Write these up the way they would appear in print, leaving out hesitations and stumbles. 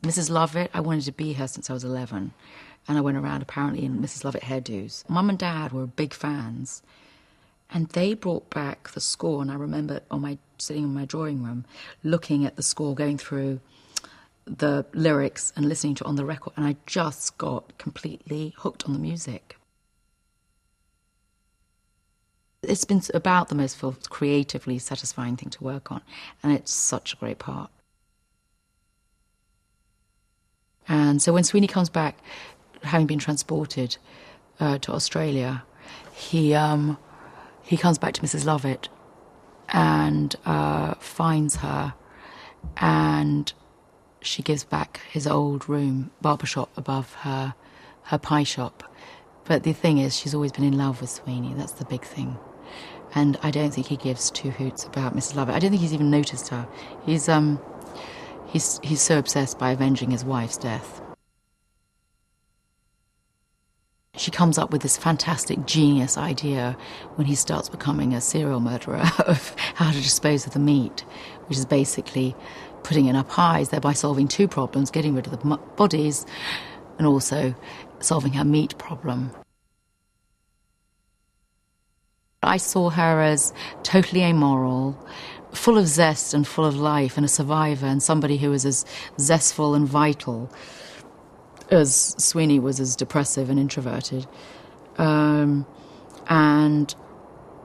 Mrs. Lovett, I wanted to be her since I was 11. And I went around apparently in Mrs. Lovett hairdos. Mum and Dad were big fans. And they brought back the score. And I remember sitting in my drawing room, looking at the score, going through the lyrics and listening to it on the record. And I just got completely hooked on the music. It's been about the most creatively satisfying thing to work on. And it's such a great part. And so when Sweeney comes back, having been transported to Australia, he comes back to Mrs. Lovett and finds her, and she gives back his old room, barbershop above her pie shop. But the thing is, she's always been in love with Sweeney. That's the big thing. And I don't think he gives two hoots about Mrs. Lovett. I don't think he's even noticed her. He's so obsessed by avenging his wife's death. She comes up with this fantastic genius idea when he starts becoming a serial murderer of how to dispose of the meat, which is basically putting in up pies, thereby solving two problems, getting rid of the bodies and also solving her meat problem. I saw her as totally amoral, full of zest and full of life, and a survivor, and somebody who was as zestful and vital as Sweeney was as depressive and introverted, and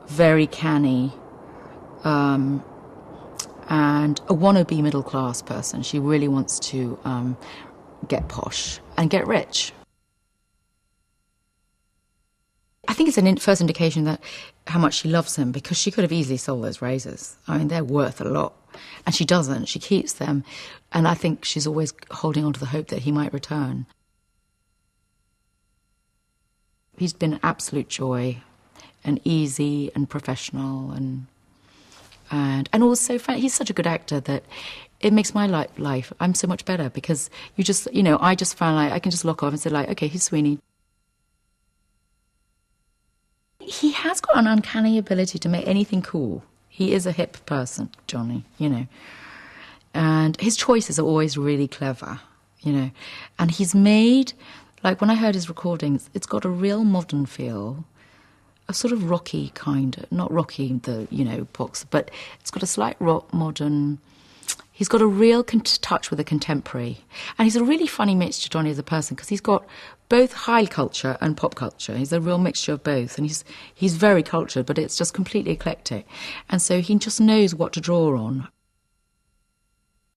very canny, and a wannabe middle-class person. She really wants to get posh and get rich. I think it's a first indication that how much she loves him, because she could have easily sold those razors. I mean, they're worth a lot. And she doesn't. She keeps them. And I think she's always holding on to the hope that he might return. He's been an absolute joy and easy and professional and also he's such a good actor that it makes my life, I'm so much better, because I just found like I can just look off and say like, okay, he's Sweeney. He has got an uncanny ability to make anything cool. He is a hip person, Johnny, And his choices are always really clever, And he's made, like when I heard his recordings, it's got a real modern feel, a sort of rocky kind, not rocky, box, but it's got a slight rock modern. He's got a real touch with the contemporary. And he's a really funny mixture, Johnny, as a person, because he's got both high culture and pop culture. He's a real mixture of both. And he's very cultured, but it's just completely eclectic. And so he just knows what to draw on.